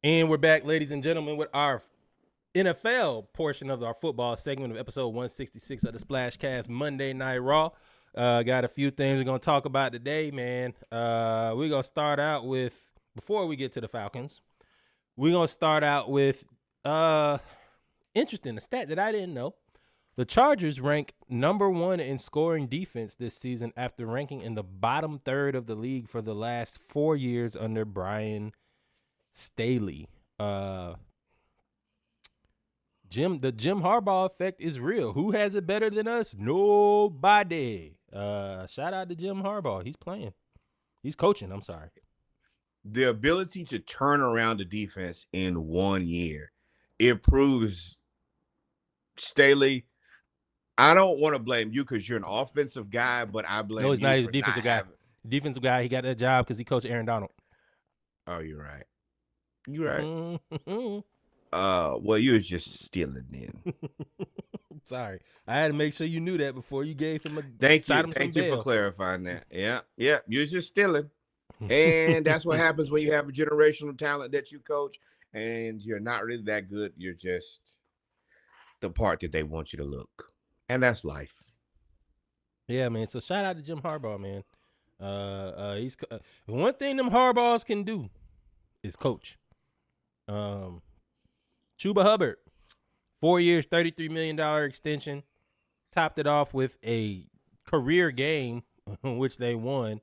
And we're back, ladies and gentlemen, with our NFL portion of our football segment of episode 166 of the Splashcast Monday Night Raw. Got a few things we're going to talk about today, man. We're going to start out with, before we get to the Falcons, we're going to start out with, interesting, a stat that I didn't know. The Chargers rank number 1 in scoring defense this season after ranking in the bottom third of the league for the last 4 years under Brian Staley. The Jim Harbaugh effect is real. Who has it better than us? Nobody. Shout out to Jim Harbaugh. He's playing. He's coaching. I'm sorry. The ability to turn around the defense in 1 year, it proves Staley. I don't want to blame you because you're an offensive guy, but I blame you. No, he's not. He's a defensive guy. Defensive guy. He got that job because he coached Aaron Donald. Oh, you're right. You're right. Well, you was just stealing then. Sorry. I had to make sure you knew that before you gave him a Thank you for clarifying that. Yeah. You was just stealing. And that's what happens when you have a generational talent that you coach and you're not really that good. You're just the part that they want you to look. And that's life. Yeah, man. So shout out to Jim Harbaugh, man. He's one thing them Harbaughs can do is coach. Chuba Hubbard, 4 years, $33 million extension, topped it off with a career game, which they won.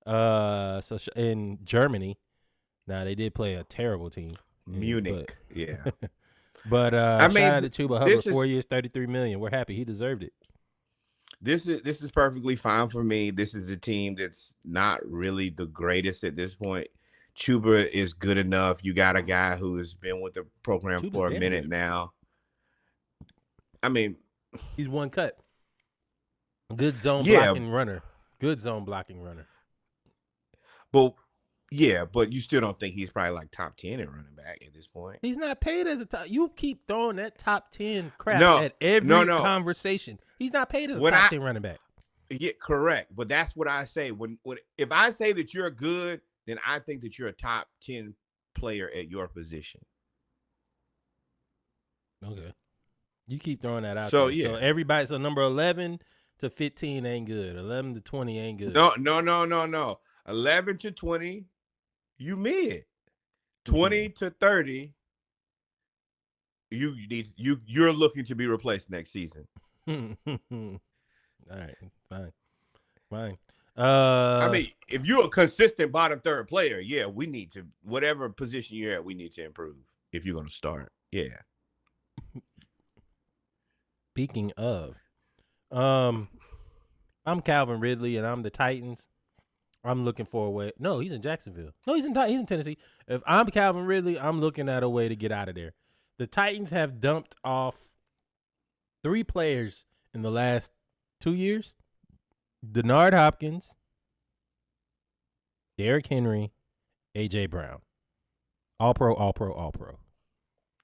So in Germany, now they did play a terrible team, Munich, yeah. But shout out to Chuba Hubbard, 4 years, $33 million. We're happy he deserved it. This is perfectly fine for me. This is a team that's not really the greatest at this point. Chuba is good enough. You got a guy who has been with the program Chuba's for a minute now. I mean, he's one cut. Good zone blocking runner. Good zone blocking runner. But you still don't think he's probably like top 10 at running back at this point. He's not paid as a top. You keep throwing that top 10 crap at every conversation. He's not paid as a top 10 running back. Yeah, correct. But that's what I say. When if I say that you're good, then I think that you're a top 10 player at your position. Okay. You keep throwing that out there. Yeah. So number 11 to 15 ain't good. 11 to 20 ain't good. No. 11 to 20, you mid. 20 to 30, you're looking to be replaced next season. All right, fine. I mean, if you're a consistent bottom third player, yeah, we need to, whatever position you're at, we need to improve if you're going to start. Yeah. Speaking of, I'm Calvin Ridley and I'm the Titans. I'm looking for a way. No, he's in Jacksonville. No, he's in Tennessee. If I'm Calvin Ridley, I'm looking at a way to get out of there. The Titans have dumped off 3 players in the last 2 years. Denard Hopkins, Derrick Henry, A.J. Brown. All pro.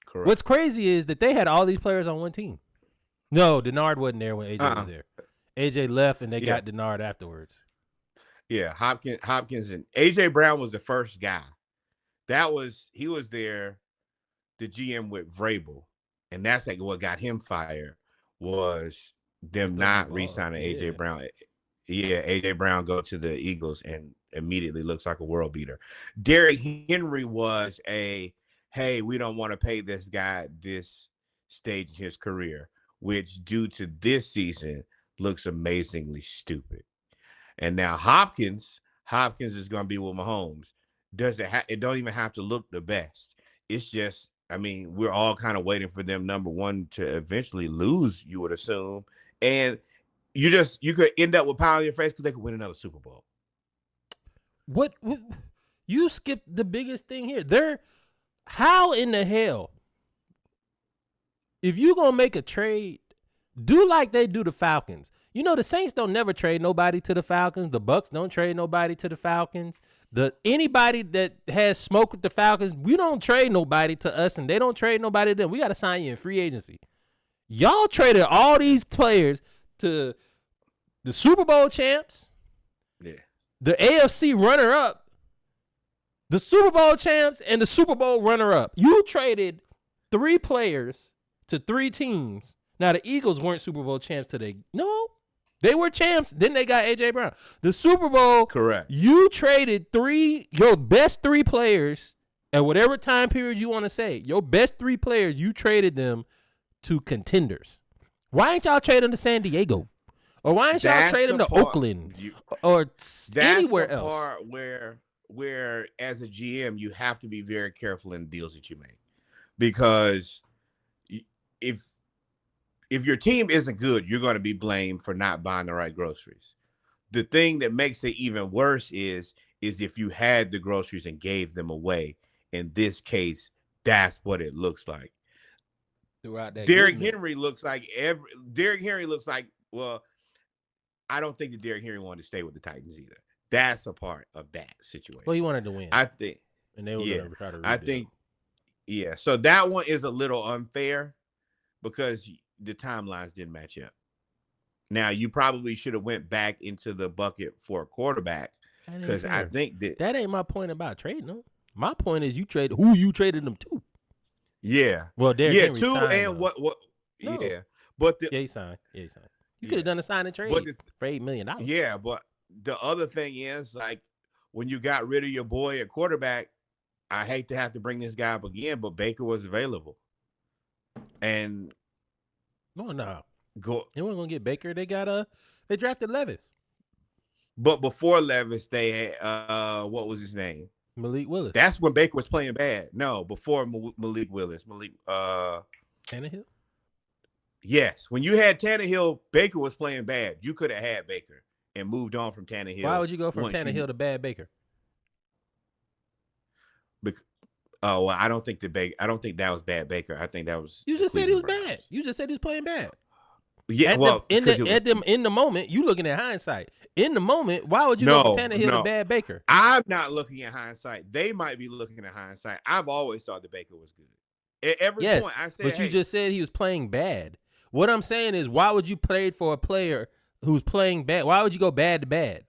Correct. What's crazy is that they had all these players on one team. No, Denard wasn't there when A.J. was there. A.J. left and they got Denard afterwards. Yeah, Hopkins and A.J. Brown was the first guy. He was there, the GM with Vrabel. And that's like what got him fired was them not re-signing A.J. Brown. Yeah, A.J. Brown go to the Eagles and immediately looks like a world beater. Derrick Henry was hey, we don't want to pay this guy this stage in his career, which due to this season looks amazingly stupid. And now Hopkins is going to be with Mahomes. It don't even have to look the best. It's just, I mean, we're all kind of waiting for them, number one, to eventually lose, you would assume. And you could end up with power in your face because they could win another Super Bowl. What you skipped the biggest thing here. How in the hell, if you going to make a trade, do like they do the Falcons. You know, the Saints don't never trade nobody to the Falcons. The Bucks don't trade nobody to the Falcons. Anybody that has smoke with the Falcons, we don't trade nobody to us, and they don't trade nobody to them. We got to sign you in free agency. Y'all traded all these players to the Super Bowl champs, the AFC runner-up, The Super Bowl champs and the Super Bowl runner-up. You traded 3 players to 3 teams. Now, the Eagles weren't Super Bowl champs today. No, they were champs. Then they got A.J. Brown. The Super Bowl, Correct. you traded your best 3 players at whatever time period you want to say. Your best 3 players, you traded them to contenders. Why ain't y'all trade them to San Diego? Or why ain't y'all trade them to Oakland or anywhere else? That's the part where as a GM, you have to be very careful in the deals that you make. Because if your team isn't good, you're going to be blamed for not buying the right groceries. The thing that makes it even worse is if you had the groceries and gave them away. In this case, that's what it looks like. Throughout that Derrick Henry looks like well, I don't think that Derrick Henry wanted to stay with the Titans either. That's a part of that situation. Well, he wanted to win. I think. And they were going to try to rebuild. I think, so that one is a little unfair because the timelines didn't match up. Now, you probably should have went back into the bucket for a quarterback because I think that ain't my point about trading them. My point is you traded who you traded them to. Yeah. Well, Derrick Henry too, signed, and what? No. Yeah, but he signed. You could have done a sign and trade for $8 million. Yeah, but the other thing is, like, when you got rid of your boy at quarterback, I hate to have to bring this guy up again, but Baker was available, and they weren't gonna get Baker. They drafted Levis. But before Levis, they had what was his name? Malik Willis. That's when Baker was playing bad. No, before Malik Willis. Tannehill? Yes. When you had Tannehill, Baker was playing bad. You could have had Baker and moved on from Tannehill. Why would you go from Tannehill to bad Baker? Well, I don't think that was bad Baker. I think that was. You just said he was bad. You just said he was playing bad. Yeah, in the moment, you looking at hindsight. In the moment, why would you go from Tannehill to bad Baker? I'm not looking at hindsight. They might be looking at hindsight. I've always thought that Baker was good. At every point, I said, but you just said he was playing bad. What I'm saying is, why would you trade for a player who's playing bad? Why would you go bad to bad?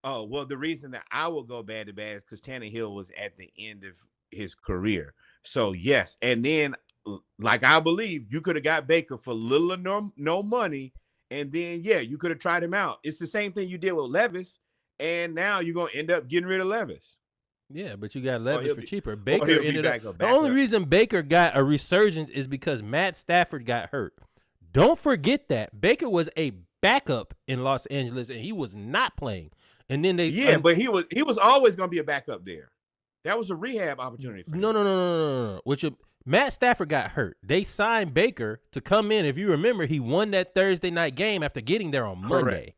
Oh, well, the reason that I will go bad to bad is because Tannehill was at the end of his career. So, yes. And then, like I believe, you could have got Baker for little or no money. And then, you could have tried him out. It's the same thing you did with Levis. And now you're going to end up getting rid of Levis. Yeah, but you got Levis for cheaper. Baker ended up. The only reason Baker got a resurgence is because Matt Stafford got hurt. Don't forget that. Baker was a backup in Los Angeles, and he was not playing. And then but he was always going to be a backup there. That was a rehab opportunity for him. No. Matt Stafford got hurt. They signed Baker to come in. If you remember, he won that Thursday night game after getting there on Monday.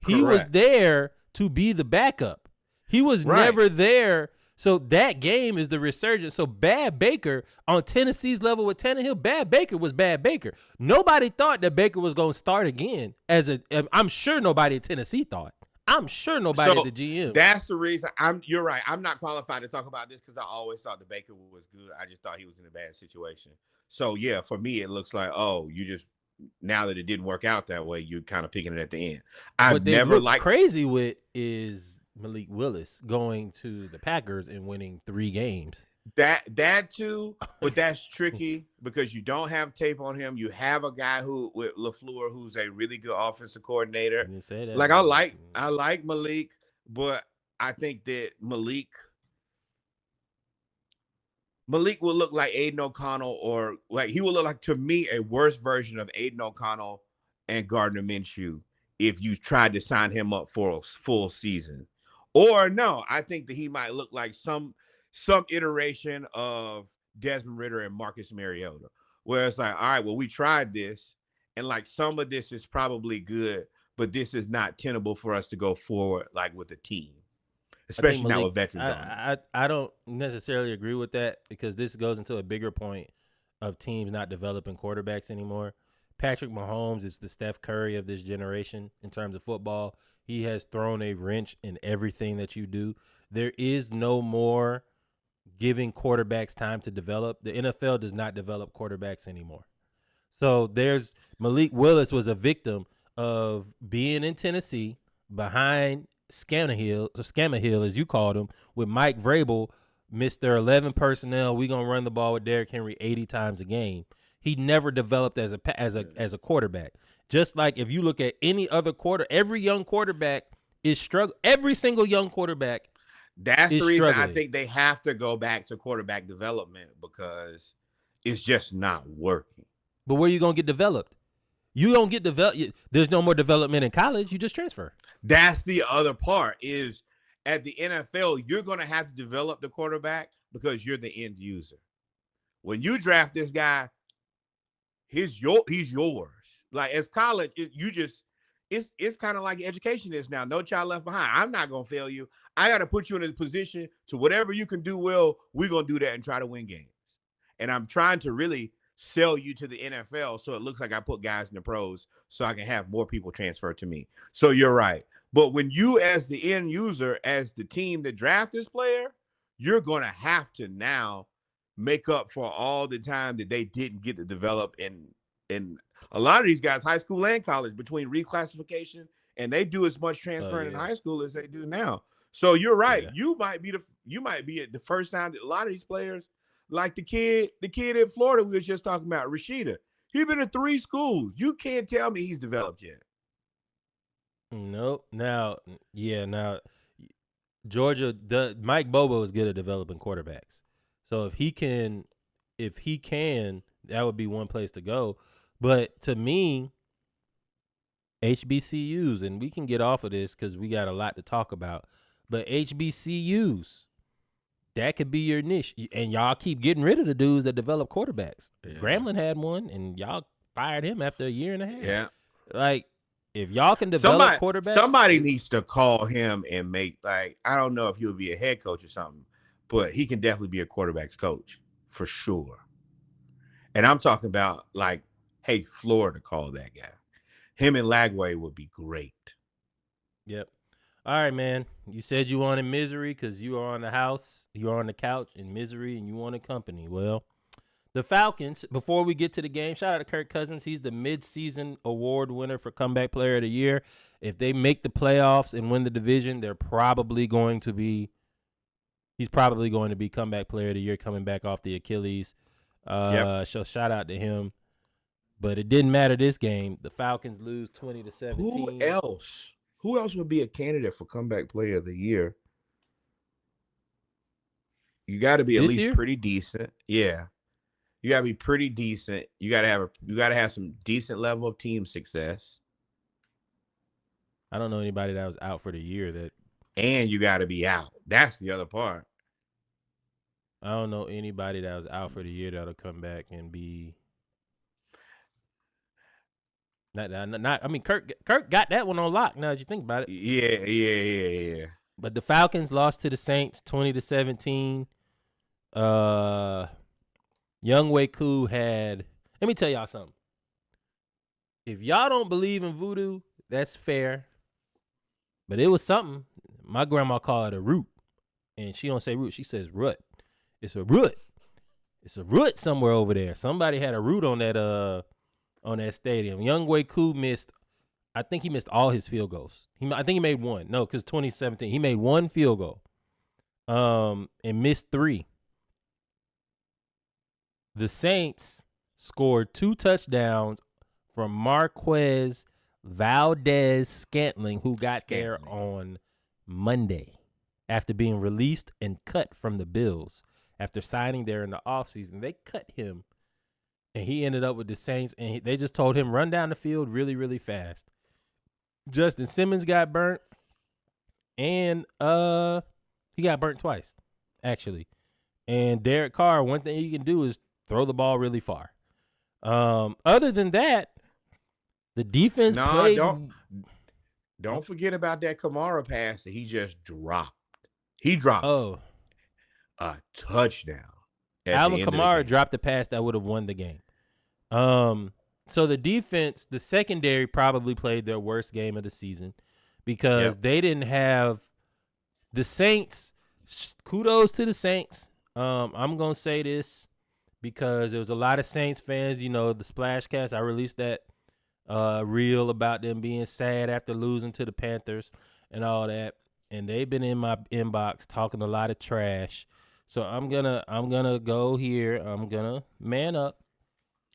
He was there to be the backup. He was never there. So that game is the resurgence. So bad Baker on Tennessee's level with Tannehill, bad Baker was bad Baker. Nobody thought that Baker was going to start again. I'm sure nobody at Tennessee thought. I'm sure nobody at the GM. That's the reason. You're right. I'm not qualified to talk about this because I always thought the Baker was good. I just thought he was in a bad situation. So yeah, for me, it looks like, you just, now that it didn't work out that way, you're kind of picking it at the end. What they look crazy with is Malik Willis going to the Packers and winning 3 games. That too, but that's tricky because you don't have tape on him. You have a guy with LaFleur who's a really good offensive coordinator. Like I like Malik, but I think that Malik will look like Aiden O'Connell, or like he will look like, to me, a worse version of Aiden O'Connell and Gardner Minshew if you tried to sign him up for a full season. Or no, I think that he might look like some iteration of Desmond Ridder and Marcus Mariota, where it's like, all right, well, we tried this, and like some of this is probably good, but this is not tenable for us to go forward like with a team, especially now with veterans on. I don't necessarily agree with that because this goes into a bigger point of teams not developing quarterbacks anymore. Patrick Mahomes is the Steph Curry of this generation in terms of football. He has thrown a wrench in everything that you do. There is no more giving quarterbacks time to develop. The NFL does not develop quarterbacks anymore. So there's Malik Willis was a victim of being in Tennessee behind Scamahill, as you called him, with Mike Vrabel, Mr. 11 personnel. We gonna run the ball with Derrick Henry 80 times a game. He never developed as a quarterback. Just like if you look at any other every young quarterback is struggling. Every single young quarterback That's is the reason I struggling. think they have to go back to quarterback development because it's just not working. But where you gonna get developed? You don't get developed. There's no more development in college. You just transfer. That's the other part is at the NFL, you're going to have to develop the quarterback because you're the end user. When you draft this guy, he's yours. Like as college, it's kind of like education is now. No child left behind. I'm not gonna fail you. I got to put you in a position to whatever you can do well. We're gonna do that and try to win games. And I'm trying to really sell you to the NFL so it looks like I put guys in the pros so I can have more people transfer to me. So you're right. But when you, as the end user, as the team that draft this player, you're gonna have to now make up for all the time that they didn't get to develop in a lot of these guys, high school and college, between reclassification, and they do as much transferring in high school as they do now. So you're right. Yeah. You might be at the first time that a lot of these players, like the kid in Florida we were just talking about, Rashida. He's been in 3 schools. You can't tell me he's developed yet. Nope. Now Georgia, Mike Bobo is good at developing quarterbacks. So if he can, that would be one place to go. But to me, HBCUs, and we can get off of this because we got a lot to talk about. But HBCUs, that could be your niche. And y'all keep getting rid of the dudes that develop quarterbacks. Yeah. Grambling had one, and y'all fired him after a year and a half. Yeah. Like, if y'all can develop quarterbacks. Somebody needs to call him and make, like, I don't know if he'll be a head coach or something, but he can definitely be a quarterback's coach for sure. And I'm talking about, like, hey, Florida call that guy. Him and Lagway would be great. Yep. All right, man. You said you wanted misery because you are on the house, you are on the couch in misery, and you wanted company. Well, the Falcons, before we get to the game, shout out to Kirk Cousins. He's the midseason award winner for Comeback Player of the Year. If they make the playoffs and win the division, he's probably going to be Comeback Player of the Year coming back off the Achilles. So shout out to him. But it didn't matter this game. The Falcons lose 20-17. Who else would be a candidate for Comeback Player of the Year? You got to be at least pretty decent. Yeah. You got to be pretty decent. You got to have some decent level of team success. I don't know anybody that was out for the year and you got to be out. That's the other part. I don't know anybody that was out for the year that'll come back and be not I mean, Kirk got that one on lock now that you think about it. Yeah. But the Falcons lost to the Saints 20-17. Young Waku had, let me tell y'all something. If y'all don't believe in voodoo, that's fair. But it was something. My grandma called it a root. And she don't say root, she says root. It's a root. It's a root somewhere over there. Somebody had a root on that stadium. Young Waku missed, I think he missed all his field goals. I think he made one. No, because 2017, he made one field goal. And missed 3. The Saints scored 2 touchdowns from Marquez Valdez-Scantling, who got there on Monday after being released and cut from the Bills after signing there in the offseason. They cut him, and he ended up with the Saints, and they just told him, run down the field really, really fast. Justin Simmons got burnt, and he got burnt twice, actually. And Derek Carr, one thing he can do is throw the ball really far. Other than that, the defense played. Don't forget about that Kamara pass that he just dropped. He dropped a touchdown. Alvin Kamara dropped the pass that would have won the game. So the defense, the secondary probably played their worst game of the season because they didn't have the Saints. Kudos to the Saints. I'm going to say this because there was a lot of Saints fans, the Splash Cast. I released that reel about them being sad after losing to the Panthers and all that. and they've been in my inbox talking a lot of trash. So I'm gonna go here. I'm gonna man up,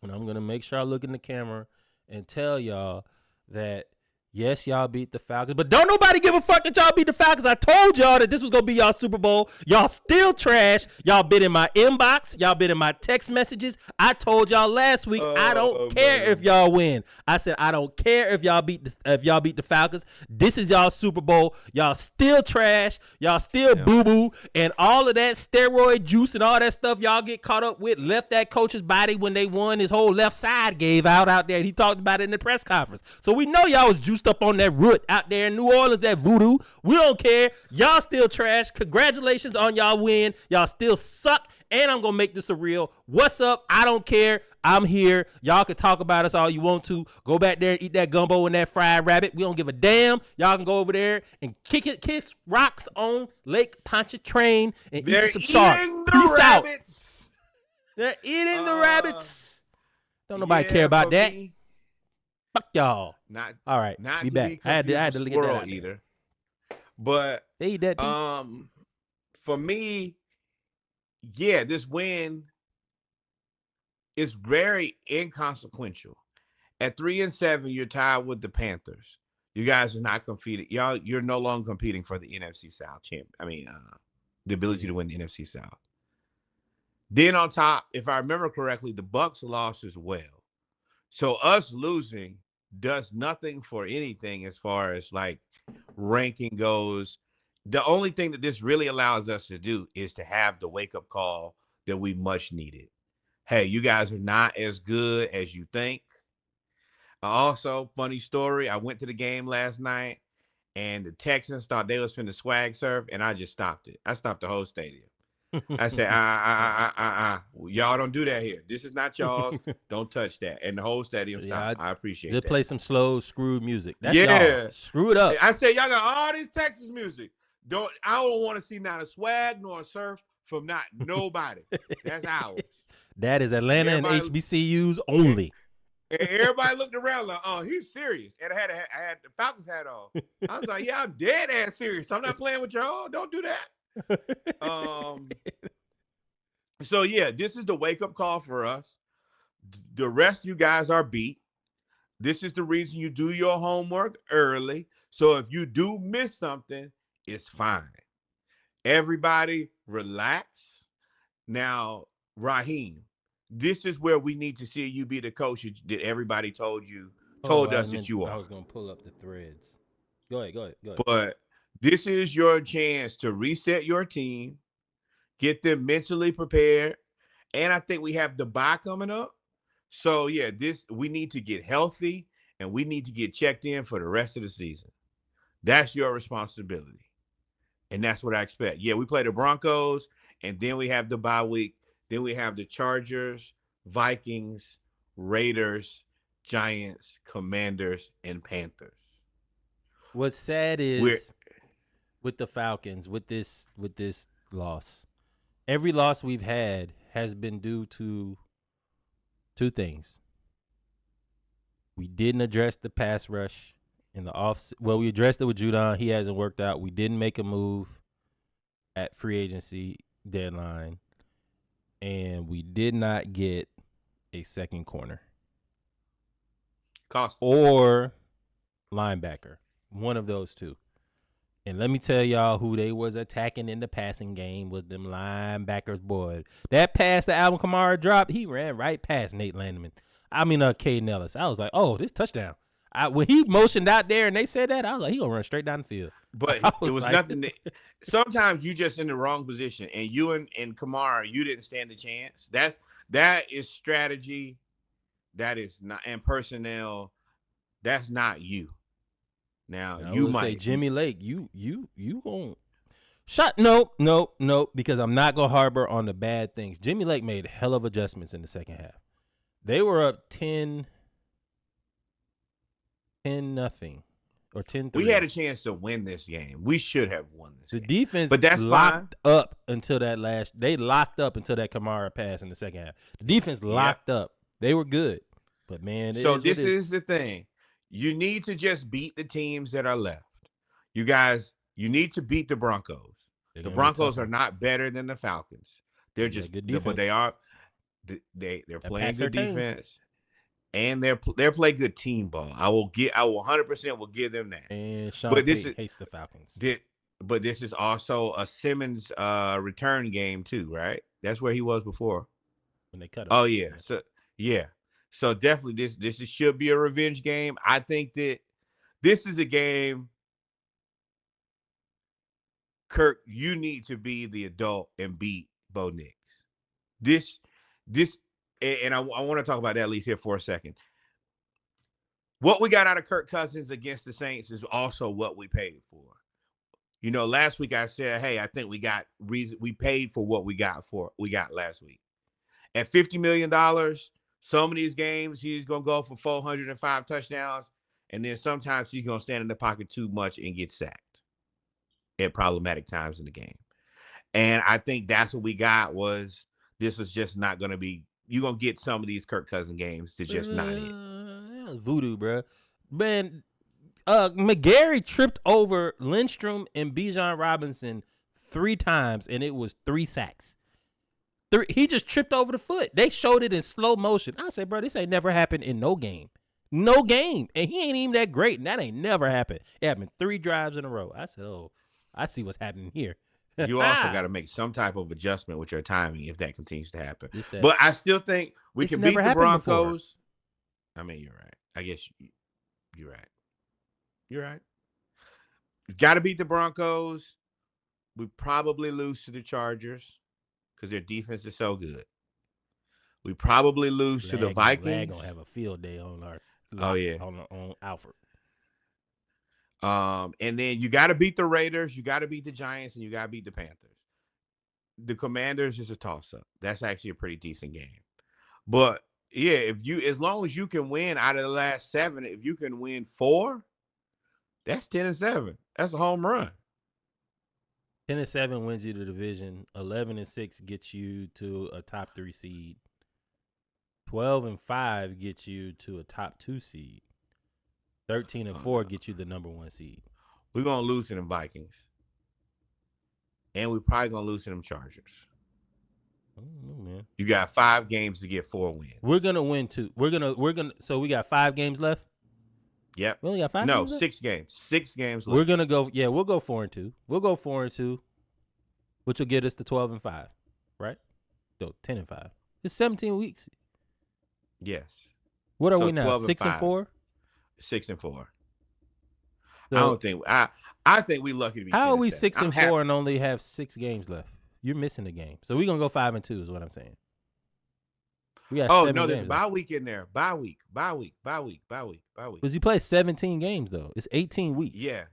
and I'm gonna make sure I look in the camera and tell y'all that yes, y'all beat the Falcons, but don't nobody give a fuck that y'all beat the Falcons. I told y'all that this was gonna be y'all Super Bowl. Y'all still trash. Y'all been in my inbox. Y'all been in my text messages. I told y'all last week. I don't care if y'all win. I said I don't care if y'all beat the Falcons. This is y'all Super Bowl. Y'all still trash. Y'all still boo boo, and all of that steroid juice and all that stuff y'all get caught up with left that coach's body when they won. His whole left side gave out there. And he talked about it in the press conference. So we know y'all was juiced up on that root out there in New Orleans, that voodoo. We don't care. Y'all still trash. Congratulations on y'all win. Y'all still suck. And I'm going to make this a real. What's up? I don't care. I'm here. Y'all can talk about us all you want to. Go back there and eat that gumbo and that fried rabbit. We don't give a damn. Y'all can go over there and kick rocks on Lake Pontchartrain and eat some shark. Peace out. They're eating the rabbits. Don't nobody care about that. Fuck y'all. All right. Not be to back. Be I had to get that out either. But they eat that too. For me, yeah, this win is very inconsequential. At 3-7, you're tied with the Panthers. You guys are not competing. You're no longer competing for the NFC South the ability to win the NFC South. Then on top, if I remember correctly, the Bucs lost as well. So us losing does nothing for anything as far as like ranking goes. The only thing that this really allows us to do is to have the wake-up call that we much needed. Hey, you guys are not as good as you think. Also, funny story, I went to the game last night, and the Texans thought they was finna swag surf, and I just stopped it. I stopped the whole stadium. I said, y'all don't do that here. This is not y'all's. Don't touch that. And the whole stadium stopped. I appreciate just that. Play some slow, screwed music. That's y'all. Screw it up. I said, y'all got all this Texas music. I don't want to see not a swag nor a surf from not nobody. That's ours. That is Atlanta and HBCUs only. And everybody looked around like, oh, he's serious. And I had the Falcons hat on. I was like, yeah, I'm dead ass serious. I'm not playing with y'all. Don't do that. So yeah, this is the wake-up call for us. The rest of you guys are beat. This is the reason you do your homework early. So if you do miss something, it's fine. Everybody relax. Now, Raheem, this is where we need to see you be the coach that everybody told us that you are. I was going to pull up the threads. Go ahead. But this is your chance to reset your team, get them mentally prepared. And I think we have the bye coming up. So, yeah, we need to get healthy, and we need to get checked in for the rest of the season. That's your responsibility. And that's what I expect. Yeah, we play the Broncos, and then we have the bye week. Then we have the Chargers, Vikings, Raiders, Giants, Commanders, and Panthers. What's sad is with the Falcons, with this loss, every loss we've had has been due to two things. We didn't address the pass rush in the off. Well, we addressed it with Judon. He hasn't worked out. We didn't make a move at free agency deadline, and we did not get a second corner or linebacker. One of those two. And let me tell y'all who they was attacking in the passing game was them linebackers, boy. That pass that Alvin Kamara dropped, he ran right past Nate Landman. Caden Ellis. I was like, oh, this touchdown. When he motioned out there and they said that, I was like, he gonna run straight down the field. But it was like, nothing. Sometimes you just in the wrong position, and you and Kamara, you didn't stand a chance. That is strategy. That is not, and personnel. That's not you. Now you might say Jimmy Lake. You won't. No, because I'm not gonna harbor on the bad things. Jimmy Lake made hell of adjustments in the second half. They were up 10-0 or 10-3. We had a chance to win this game. We should have won this game. The defense but that's locked up until that they locked up until that Kamara pass in the second half. The defense locked up. They were good. But man, this is the thing. You need to just beat the teams that are left. You guys, You need to beat the Broncos. They're The gonna be a tough Broncos are one. not better than the Falcons. They're They got just, good but defense. they are. They're That playing Pat good Surtain. defense, and they're playing good team ball. I will 100% will give them that. And Sean But this Payton is hates the Falcons but this is also a Simmons return game too, right? That's where he was before. when they cut him. Oh yeah, so yeah, so definitely should be a revenge game. I think that this is a game, Kirk. You need to be the adult and beat Bo Nix. This this and I want to talk about that at least here for a second. What we got out of Kirk Cousins against the Saints is also what we paid for. You know, last week I said, hey, I think we paid for what we got last week. At $50 million, some of these games he's gonna go for 405 touchdowns, and then sometimes he's gonna stand in the pocket too much and get sacked at problematic times in the game. And I think that's what we got. Was this is just not gonna be. You're gonna get some of these Kirk Cousins games to just not it. Voodoo, bro. Man, McGarry tripped over Lindstrom and Bijan Robinson 3 times, and it was 3 sacks. He just tripped over the foot. They showed it in slow motion. I said, bro, this ain't never happened in no game. No game. And he ain't even that great, and that ain't never happened. It happened 3 drives in a row. I said, oh, I see what's happening here. You also got to make some type of adjustment with your timing if that continues to happen. That. But I still think we can beat the Broncos. Before. I mean, you're right. I guess you're right. You're right. You got to beat the Broncos. We probably lose to the Chargers because their defense is so good. We probably lose to the Vikings. Gonna have a field day on our on Alfred. And then you got to beat the Raiders, you got to beat the Giants, and you got to beat the Panthers. The Commanders is a toss-up. That's actually a pretty decent game. But yeah, as long as you can win out of the last 7, if you can win 4, that's 10-7. That's a home run. 10-7 wins you the division. 11-6 gets you to a top 3 seed. 12-5 gets you to a top 2 seed. 13-4 gets you the number 1 seed. We're gonna lose to them Vikings, and we're probably gonna lose to them Chargers. I don't know, man. You got 5 games to get 4 wins. We're gonna win 2. We're gonna. So we got 5 games left. Yep. We only got 5. No, games left? 6 games. 6 games left. We're gonna go. Yeah, we'll go 4-2. We'll go 4-2, which will get us to 12-5, right? No, 10-5. It's 17 weeks. Yes. What are we now? 6-4. 6-4. So, I don't think I think we lucky to be. How are we 6-4 and only have 6 games left? You're missing a game, so we're gonna go 5-2 is what I'm saying. We got 7 there's games bye week in there. Bye week. Because you play 17 games though. It's 18 weeks. Yes.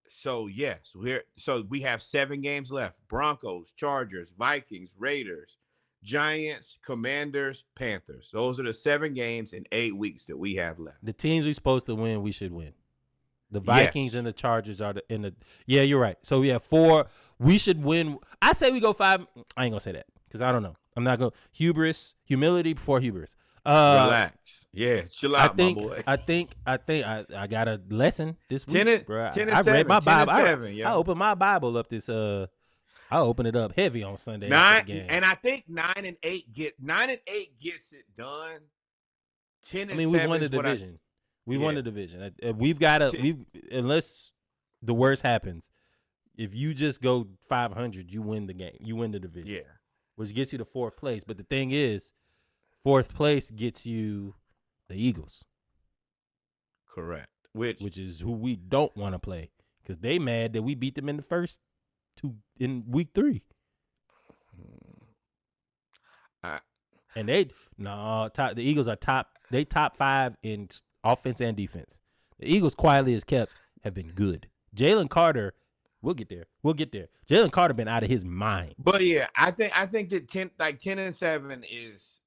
So yes, we have 7 games left. Broncos, Chargers, Vikings, Raiders, Giants, Commanders, Panthers. Those are the 7 games in 8 weeks that we have left. The teams we're supposed to win, we should win. The Vikings and the Chargers are in the. Yeah, you're right. So we have 4. We should win. I say we go 5. I ain't gonna say that because I don't know. I'm not going humility before hubris. Relax. Yeah, chill out, my boy. I think I got a lesson this week, bro. 10 I read my Bible. 7, I opened my Bible up this. I open it up heavy on Sunday. 9 and I think 9-8 gets it done. 10-7. I mean, we won the division. We won the division. We've got to. Unless the worst happens, if you just go 500, you win the game. You win the division. Yeah. Which gets you to 4th place. But the thing is, 4th place gets you the Eagles. Correct. Which is who we don't want to play because they mad that we beat them in the first 2 in week 3. And the Eagles are top. They top 5 in offense and defense. The Eagles quietly as kept have been good. Jalen Carter. We'll get there. Jalen Carter been out of his mind. But yeah, I think that 10-7 is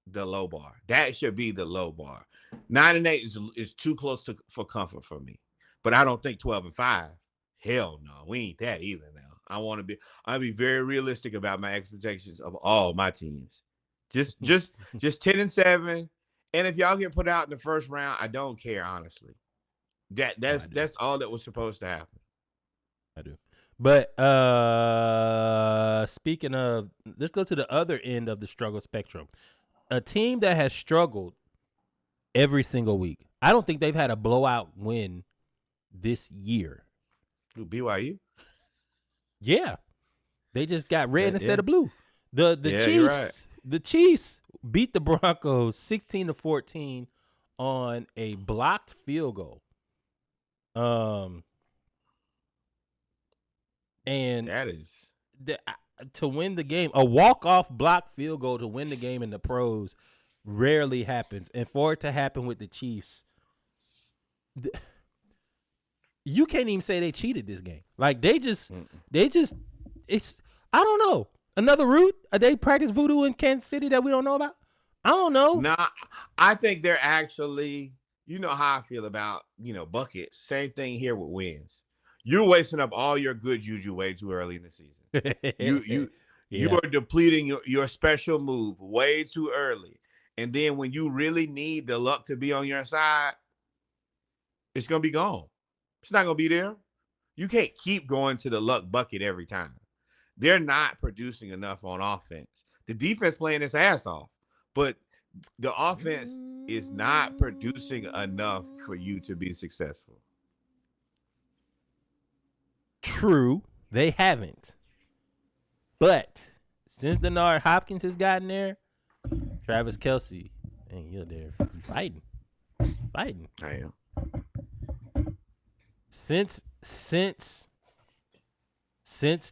the low bar. That should be the low bar. 9-8 is too close for comfort for me. But I don't think 12-5. Hell no, we ain't that either. Now I'll be very realistic about my expectations of all my teams. Just 10-7. And if y'all get put out in the first round, I don't care honestly. That's all that was supposed to happen. I do. But speaking of, let's go to the other end of the struggle spectrum. A team that has struggled every single week. I don't think they've had a blowout win this year. Ooh, BYU? Yeah. They just got red instead Yeah. of blue. The Yeah, Chiefs, you're right. the Chiefs beat the Broncos 16-14 on a blocked field goal. And That is to win the game, a walk-off block field goal to win the game in the pros rarely happens. And for it to happen with the Chiefs, you can't even say they cheated this game. Like they just, it's, I don't know. Another route? They practice voodoo in Kansas City that we don't know about? I don't know. Nah, I think they're actually, you know how I feel about, buckets. Same thing here with wins. You're wasting up all your good juju way too early in the season. You are depleting your special move way too early. And then when you really need the luck to be on your side, it's going to be gone. It's not going to be there. You can't keep going to the luck bucket every time. They're not producing enough on offense. The defense playing its ass off, but the offense is not producing enough for you to be successful. True, they haven't. But since Denard Hopkins has gotten there, Travis Kelce, and you're there fighting. I am. Since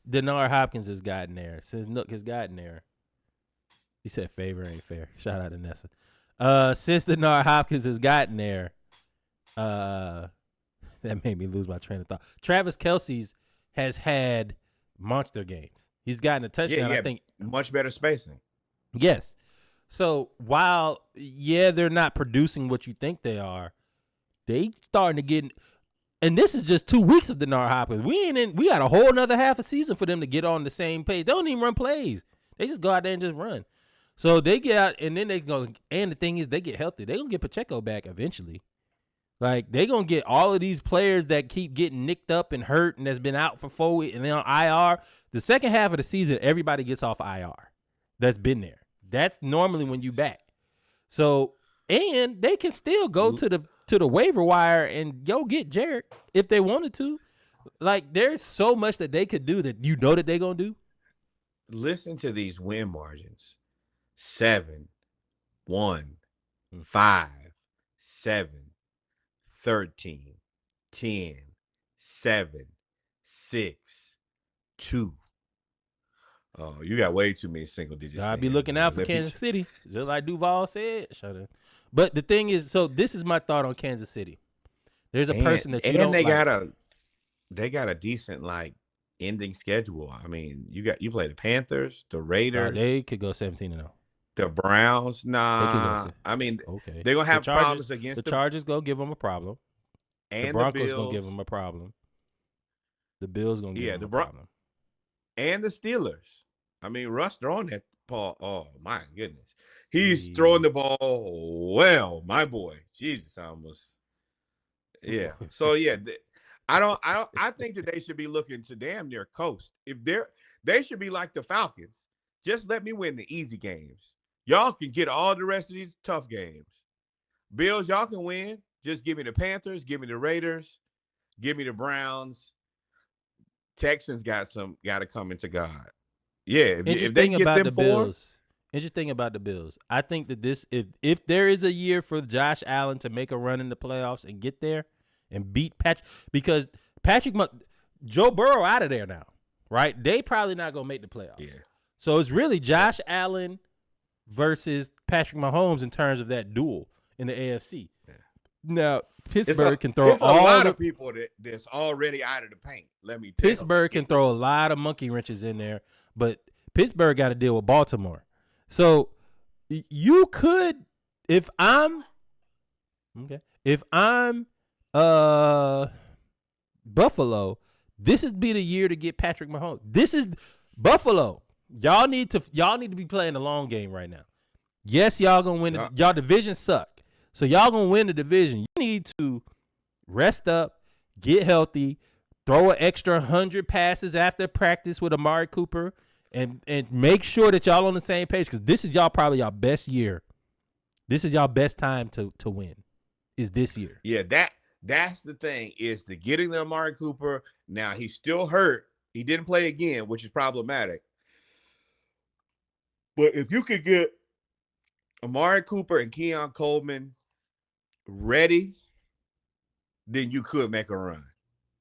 Denard Hopkins has gotten there, since Nook has gotten there, he said favor ain't fair. Shout out to Nessa. Since Denard Hopkins has gotten there, that made me lose my train of thought. Travis Kelce's has had monster games. He's gotten a touchdown. I think much better spacing. Yes. So while they're not producing what you think they are, they starting to get. And this is just 2 weeks of Denard Hopkins. We got a whole nother half a season for them to get on the same page. They don't even run plays. They just go out there and just run. So they get out, and then they go. And the thing is, they get healthy. They gonna get Pacheco back eventually. Like they gonna get all of these players that keep getting nicked up and hurt, and that's been out for 4 weeks and then on IR. The second half of the season, everybody gets off IR. That's been there. That's normally when you back. So and they can still go to the waiver wire and get Jarrett if they wanted to. Like there's so much that they could do that that they're gonna do. Listen to these win margins: 7, 1, 5, 7, 13, 10, 7, 6, 2. Oh, you got way too many single digits. I'll be looking out for Kansas City, just like Duval said. Shut up. But the thing is, so this is my thought on Kansas City. There's a person that you don't like. They got a decent ending schedule. I mean, you play the Panthers, the Raiders. They could go 17-0. The Browns, nah. I mean, okay, they're gonna have problems against the Chargers. Go give them a problem. And the Broncos gonna give them a problem. The Bills gonna give them a problem. And the Steelers. I mean, Russ throwing that ball. Oh my goodness, he's throwing the ball well, my boy. Jesus, I almost. Yeah. So yeah, I think that they should be looking to damn near coast. If they should be like the Falcons. Just let me win the easy games. Y'all can get all the rest of these tough games. Bills, y'all can win. Just give me the Panthers, give me the Raiders, give me the Browns. Texans got to come into God. Yeah, if they get them Interesting about the Bills. I think that if there is a year for Josh Allen to make a run in the playoffs and get there and beat Patrick, because Joe Burrow out of there now, right? They probably not gonna make the playoffs. Yeah. So it's really Josh Allen versus Patrick Mahomes in terms of that duel in the AFC. Yeah. Now Pittsburgh can throw a lot of people that's already out of the paint. Let me tell you. Pittsburgh can throw a lot of monkey wrenches in there, but Pittsburgh got to deal with Baltimore. So you could, if I'm Buffalo, this would be the year to get Patrick Mahomes. This is Buffalo. Y'all need to be playing the long game right now. Yes, y'all gonna win. Y'all division suck, so y'all gonna win the division. You need to rest up, get healthy, throw an extra 100 passes after practice with Amari Cooper, and make sure that y'all on the same page, because this is y'all probably y'all best year. This is y'all best time to win. Is this year? Yeah, that's the thing, is to getting the Amari Cooper. Now he's still hurt. He didn't play again, which is problematic. But if you could get Amari Cooper and Keon Coleman ready, then you could make a run.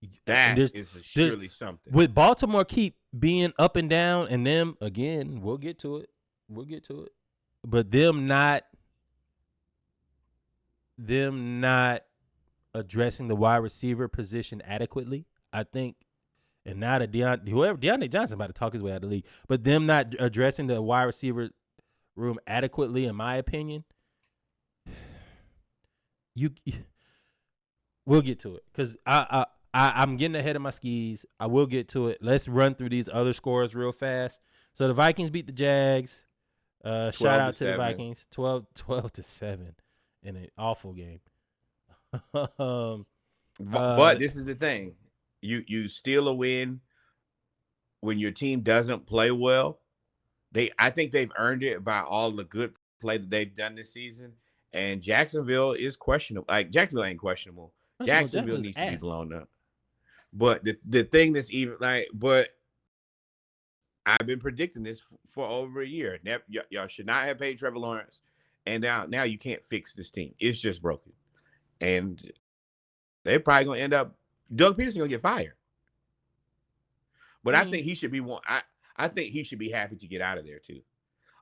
And That is surely something. with Baltimore keep being up and down, and them again, we'll get to it. But them not addressing the wide receiver position adequately, I think. And now that Deontay Johnson about to talk his way out of the league, but them not addressing the wide receiver room adequately, in my opinion, we'll get to it, because I'm getting ahead of my skis. I will get to it. Let's run through these other scores real fast. So the Vikings beat the Jags. Shout out to the Vikings, 12-7 in an awful game. But this is the thing. You steal a win when your team doesn't play well. I think they've earned it by all the good play that they've done this season. And Jacksonville is questionable. Like, Jacksonville ain't questionable. Jacksonville needs to be blown up. But the thing that's even but I've been predicting this for over a year. Y'all should not have paid Trevor Lawrence, and now you can't fix this team. It's just broken, and they're probably gonna end up. Doug Peterson gonna get fired, but I think he should be one. I think he should be happy to get out of there too.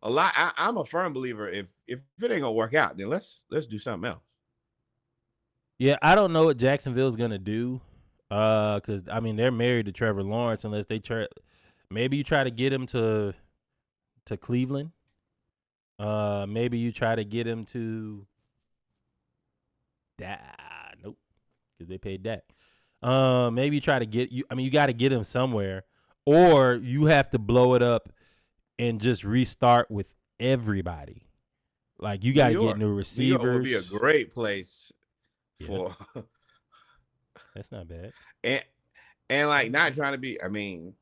I'm a firm believer. If it ain't gonna work out, then let's do something else. Yeah, I don't know what Jacksonville's gonna do, because I mean they're married to Trevor Lawrence, unless they try. Maybe you try to get him to Cleveland. Maybe you try to get him to nope, because they paid that. Maybe you try to get you. I mean, you got to get him somewhere, or you have to blow it up and just restart with everybody. Like, you got to get new receivers. New York would be a great place for. That's not bad. And like, not trying to be. I mean,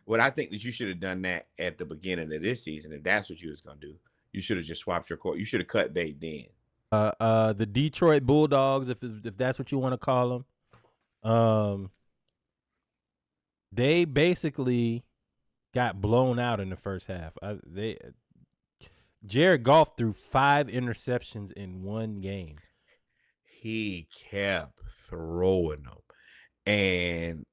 what I think that you should have done that at the beginning of this season. If that's what you was gonna do, you should have just swapped your court. You should have cut bait then. The Detroit Bulldogs, if that's what you want to call them, they basically got blown out in the first half. Jared Goff threw 5 interceptions in one game. He kept throwing them, and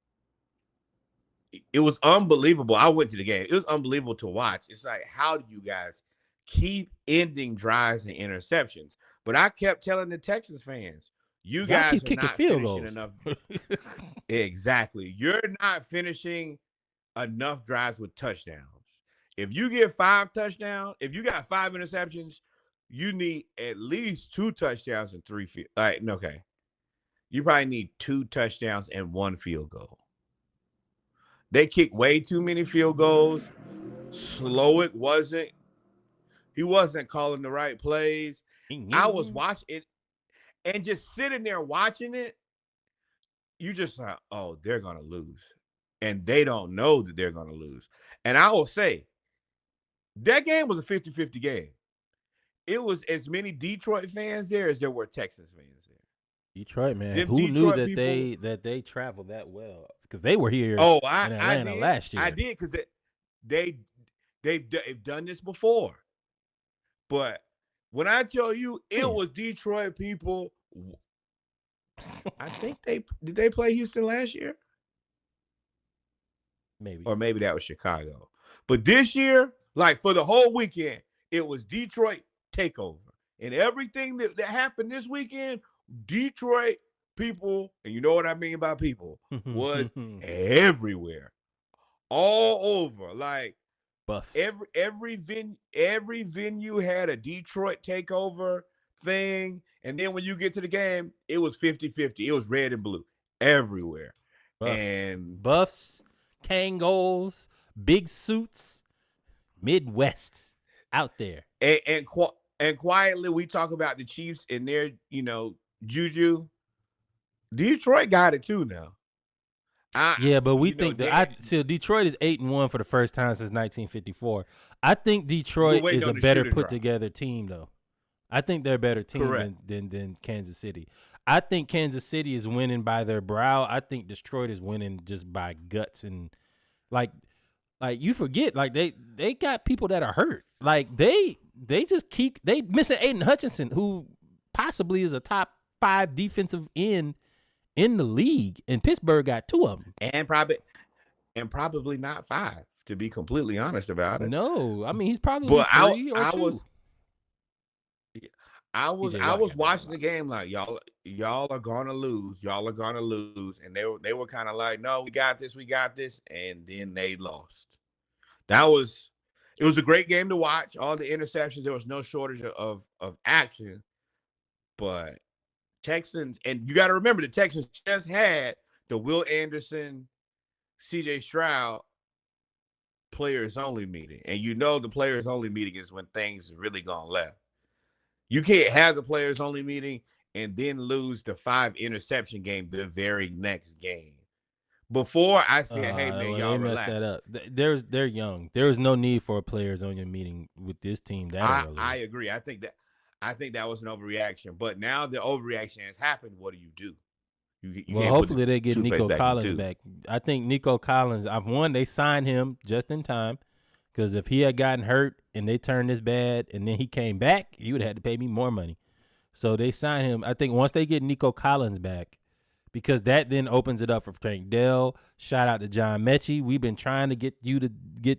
it was unbelievable. I went to the game. It was unbelievable to watch. It's like, how do you guys keep ending drives and interceptions? But I kept telling the Texans fans, you guys keep kicking field goals enough. Exactly. You're not finishing enough drives with touchdowns. If you get 5 touchdowns, if you got 5 interceptions, you need at least 2 touchdowns and 3 field. Okay. You probably need 2 touchdowns and 1 field goal. They kicked way too many field goals. Slowick wasn't. He wasn't calling the right plays. I was watching it and just sitting there watching it. You just like, oh, they're going to lose. And they don't know that they're going to lose. And I will say, that game was a 50-50 game. It was as many Detroit fans there as there were Texans fans there. Detroit, man. Who knew that they traveled that well? Because they were here in Atlanta last year. I did, because they've done this before. But when I tell you it was Detroit people, I think did they play Houston last year? Maybe. Or maybe that was Chicago. But this year, like, for the whole weekend, it was Detroit takeover. And everything that happened this weekend, Detroit people, and you know what I mean by people, was everywhere. All over. Like, Buffs. Every venue had a Detroit takeover thing. And then when you get to the game, it was 50-50. It was red and blue everywhere. Buffs, Kangol, big suits, Midwest out there. And quietly we talk about the Chiefs and their, Juju, Detroit got it too now. Yeah, but we think Dan, Detroit is 8-1 for the first time since 1954. I think we're Detroit waiting is a on the better shoe to put drop. together team, though. I think they're a better team Correct. than Kansas City. I think Kansas City is winning by their brow. I think Detroit is winning just by guts and like you forget they got people that are hurt. Like they just keep they missing Aiden Hutchinson, who possibly is a top 5 defensive end in the league, and Pittsburgh got 2 of them. And probably not 5, to be completely honest about it. No, I mean he's probably But 3 or I 2. was watching the game like y'all are gonna lose. Y'all are gonna lose. And they were kind of like, no, we got this, and then they lost. It was a great game to watch. All the interceptions, there was no shortage of action. But Texans, and you got to remember the Texans just had the Will Anderson, CJ Stroud players only meeting. And the players only meeting is when things really gone left. You can't have the players only meeting and then lose the 5 interception game the very next game. Before I said, hey man, Well, y'all they messed relax. that up. They're young. There is no need for a players on your meeting with this team that early. I agree. I think that was an overreaction. But now the overreaction has happened. What do? You Well, can't put the hopefully they get toothpaste Nico back in the Collins tube. back. I think Nico Collins. They signed him just in time because if he had gotten hurt and they turned this bad and then he came back, he would have had to pay me more money. So they signed him. I think once they get Nico Collins back, because that then opens it up for Frank Dell. Shout out to John Mechie. We've been trying to get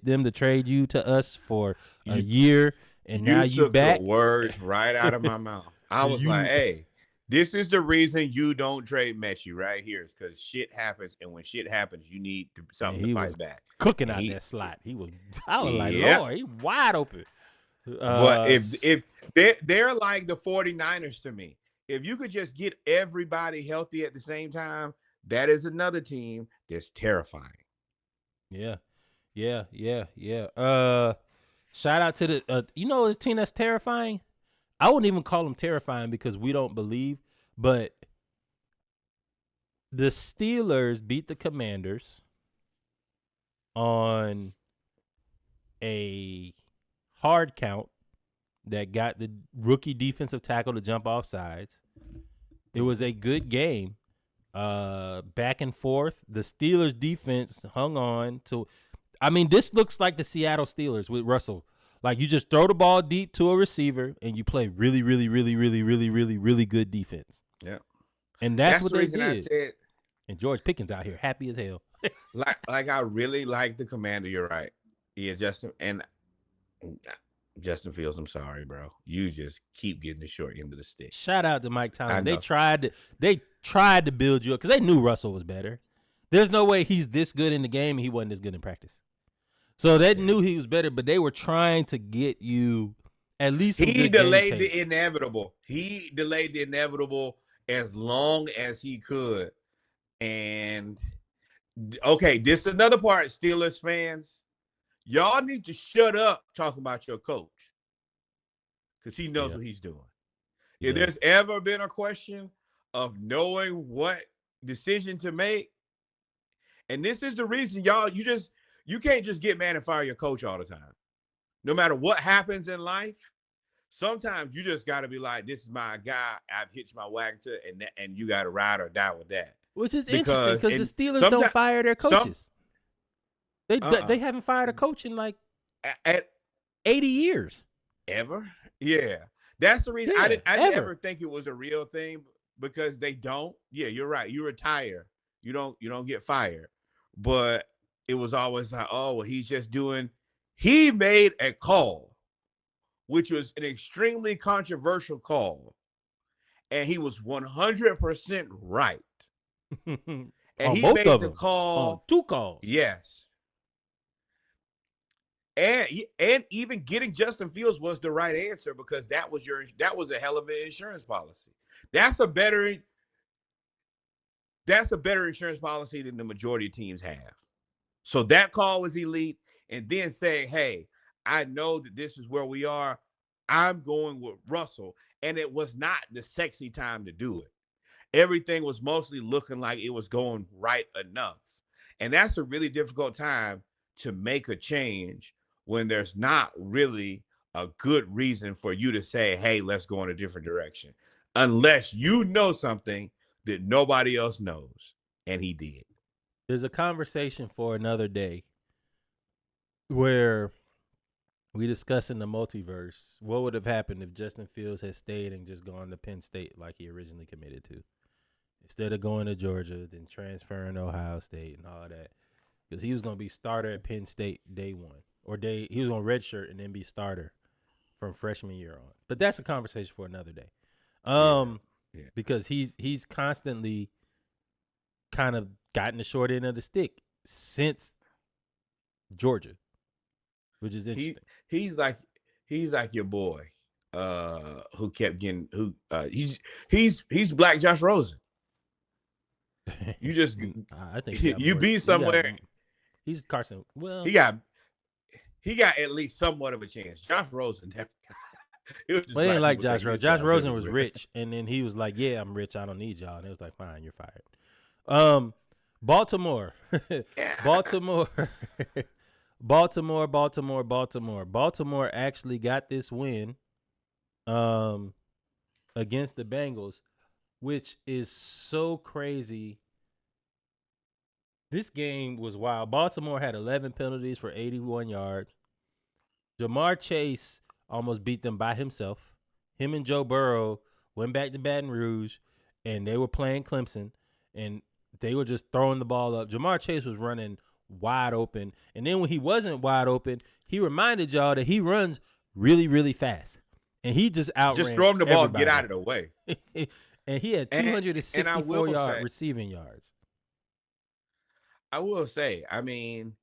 them to trade you to us for a year, and now you took back. the words right out of my mouth. I was like, hey, this is the reason you don't trade Mechie right here. It's because shit happens, and when shit happens, you need something to fight back. Cooking and out that slot. I was like, Yep. Lord, he wide open. But if they're like the 49ers to me. If you could just get everybody healthy at the same time, that is another team that's terrifying. Yeah. Shout out to the this team that's terrifying. I wouldn't even call them terrifying because we don't believe, but the Steelers beat the Commanders on a hard count that got the rookie defensive tackle to jump off sides. It was a good game. Back and forth. The Steelers defense hung on to. I mean, this looks like the Seattle Steelers with Russell. Like you just throw the ball deep to a receiver and you play really, really, really, really, really, really, really good defense. Yeah, and that's what the they reason did. I said. And George Pickens out here happy as hell. like I really like the Commander. You're right. Yeah, Justin Fields, I'm sorry, bro. You just keep getting the short end of the stick. Shout out to Mike Tomlin. They tried to build you up because they knew Russell was better. There's no way he's this good in the game and he wasn't this good in practice. So they knew he was better, but they were trying to get you at least some He good delayed game the tape. inevitable. He delayed the inevitable as long as he could. And okay, this is another part, Steelers fans. Y'all need to shut up talking about your coach because he knows what he's doing. If there's ever been a question of knowing what decision to make, and this is the reason, y'all, you can't just get mad and fire your coach all the time. No matter what happens in life, sometimes you just got to be like, this is my guy. I've hitched my wagon to, and you got to ride or die with that. Which is interesting because the Steelers don't fire their coaches. They haven't fired a coach in like 80 years. Ever? Yeah. That's the reason I didn't ever think it was a real thing because they don't. Yeah, you're right. You retire. You don't get fired. But it was always like, oh, well, he made a call, which was an extremely controversial call. And he was 100% right. And he made the call. On 2 calls. Yes. And even getting Justin Fields was the right answer because that was a hell of an insurance policy. That's a better insurance policy than the majority of teams have. So that call was elite. And then saying, hey, I know that this is where we are. I'm going with Russell. And it was not the sexy time to do it. Everything was mostly looking like it was going right enough. And that's a really difficult time to make a change when there's not really a good reason for you to say, hey, let's go in a different direction. Unless you know something that nobody else knows. And he did. There's a conversation for another day where we discuss in the multiverse what would have happened if Justin Fields had stayed and just gone to Penn State like he originally committed to, instead of going to Georgia, then transferring to Ohio State and all that. Because he was going to be starter at Penn State day one. He was on redshirt and then be starter from freshman year on. But that's a conversation for another day. Yeah. Because he's constantly kind of gotten the short end of the stick since Georgia, which is interesting. He's like your boy, who kept getting he's Black Josh Rosen. You just I think you be somewhere. He's Carson. Well, he got at least somewhat of a chance. Josh Rosen, it ain't like Josh Rosen. Josh Rosen was rich, and then he was like, "Yeah, I'm rich. I don't need y'all." And it was like, "Fine, you're fired." Baltimore, Baltimore, Baltimore, Baltimore, Baltimore. Baltimore actually got this win, against the Bengals, which is so crazy. This game was wild. Baltimore had 11 penalties for 81 yards. Jamar Chase almost beat them by himself. Him and Joe Burrow went back to Baton Rouge, and they were playing Clemson, and they were just throwing the ball up. Jamar Chase was running wide open, and then when he wasn't wide open, he reminded y'all that he runs really, really fast, and he just outran just throw him the ball, everybody. get out of the way. And he had 264 receiving yards. I will say, I mean,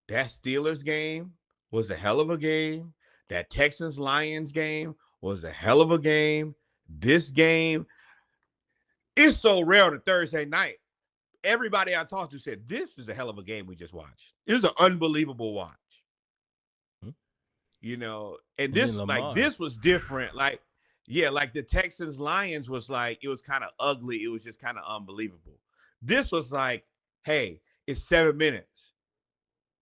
that Steelers game was a hell of a game. That Texans-Lions game was a hell of a game. This game is so rare on a Thursday night. Everybody I talked to said, this is a hell of a game we just watched. It was an unbelievable watch. You know, and this was different. Like the Texans-Lions was like, it was kind of ugly. It was just kind of unbelievable. This was like, hey, it's 7 minutes.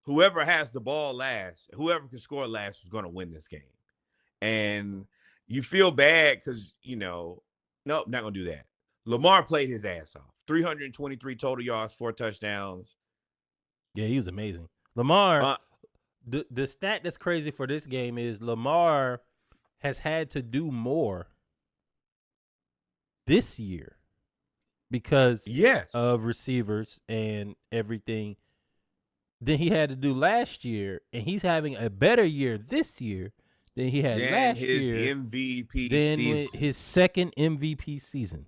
Whoever has the ball last, whoever can score last is going to win this game. And you feel bad because, nope, not going to do that. Lamar played his ass off. 323 total yards, 4 touchdowns. Yeah, he was amazing. Lamar, the stat that's crazy for this game is Lamar has had to do more this year because of receivers and everything than he had to do last year, and he's having a better year this year than he had last year. His second MVP season.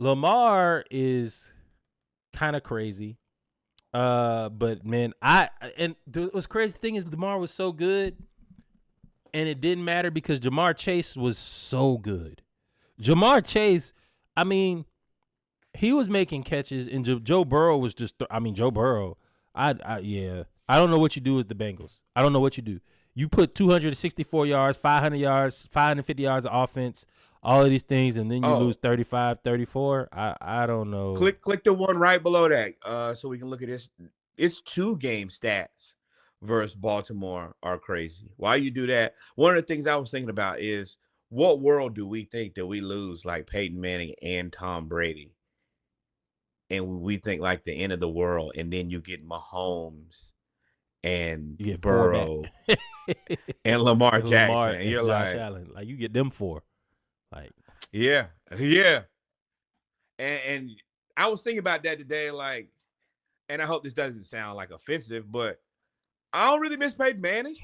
Lamar is kind of crazy, but man, what's crazy thing is Lamar was so good, and it didn't matter because Jamar Chase was so good. Jamar Chase, I mean, he was making catches, and Joe Burrow was just. Joe Burrow. I don't know what you do with the Bengals. I don't know what you do. You put 264 yards, 500 yards, 550 yards of offense, all of these things, and then you lose 35, 34. I don't know. Click the one right below that, so we can look at this. It's 2 game stats versus Baltimore are crazy. Why you do that? One of the things I was thinking about is, what world do we think that we lose like Peyton Manning and Tom Brady? And we think like the end of the world, and then you get Mahomes and Burrow and Lamar Jackson, and you're Josh Allen. Like, you get them 4. Like, yeah. And I was thinking about that today, like, and I hope this doesn't sound like offensive, but I don't really miss Peyton Manning.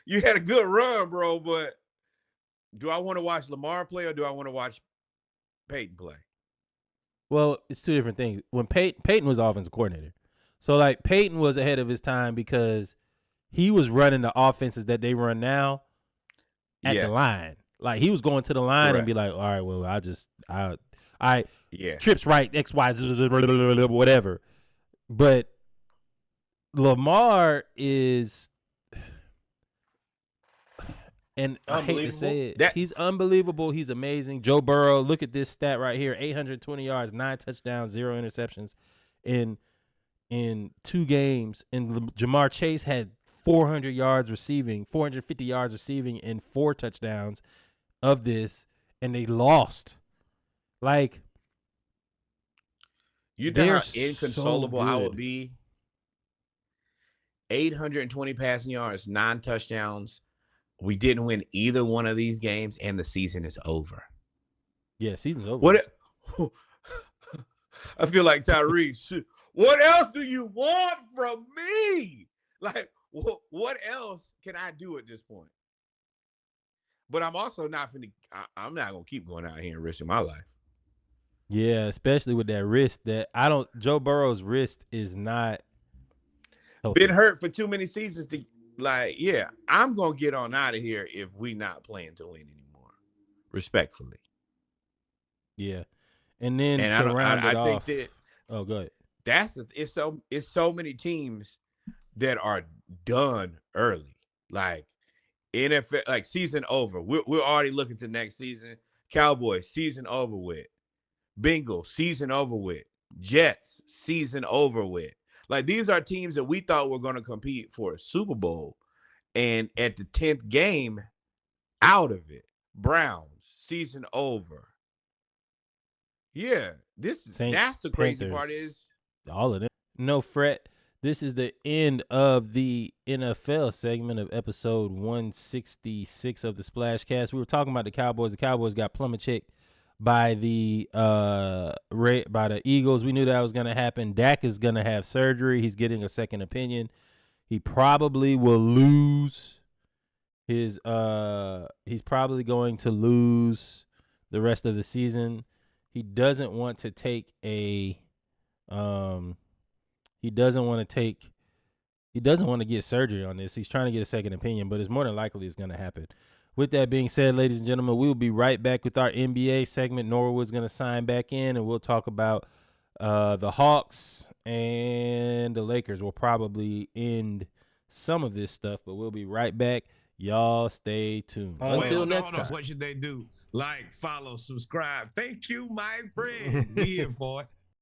You had a good run, bro, but do I want to watch Lamar play or do I want to watch Peyton play? Well, it's 2 different things. When Peyton was offensive coordinator, so like Peyton was ahead of his time because he was running the offenses that they run now at the line. Like, he was going to the line and be like, all right, well, trips right, X, Y, whatever. But Lamar is And I hate to say it, That he's unbelievable. He's amazing. Joe Burrow, look at this stat right here: 820 yards, 9 touchdowns, 0 interceptions in 2 games. And Jamar Chase had 400 yards receiving, 450 yards receiving, and 4 touchdowns of this, and they lost. Like, you know they're how so inconsolable I would good. be. 820 passing yards, 9 touchdowns. We didn't win either one of these games, and the season is over. Yeah, season's over. What? I feel like Tyrese. What else do you want from me? Like, what else can I do at this point? But I'm also not finna. I'm not gonna keep going out here and risking my life. Yeah, especially with that wrist. Joe Burrow's wrist is not healthy. Been hurt for too many seasons to yeah, I'm gonna get on out of here if we not playing to win anymore. Respectfully. Yeah. And then And to round it I think off. that Oh, go ahead. it's so many teams that are done early. Like NFL, like season over. We're already looking to next season. Cowboys, season over with. Bengals, season over with. Jets, season over with. Like these are teams that we thought were going to compete for a Super Bowl, and at the 10th game, out of it. Browns, season over. Yeah, Saints, that's the crazy Panthers, part is all of them. No fret. This is the end of the NFL segment of episode 166 of the Splashcast. We were talking about the Cowboys. The Cowboys got plummet checked by the Eagles. We knew that was going to happen. Dak is going to have surgery. He's getting a second opinion. He probably will lose his he's probably going to lose the rest of the season. He doesn't want to take he doesn't want to get surgery on this. He's trying to get a second opinion, but it's more than likely it's going to happen. With that being said, ladies and gentlemen, we will be right back with our NBA segment. Norwood's going to sign back in, and we'll talk about the Hawks and the Lakers. We'll probably end some of this stuff, but we'll be right back. Y'all stay tuned. Until next time. What should they do? Like, follow, subscribe. Thank you, my friend. We here for it.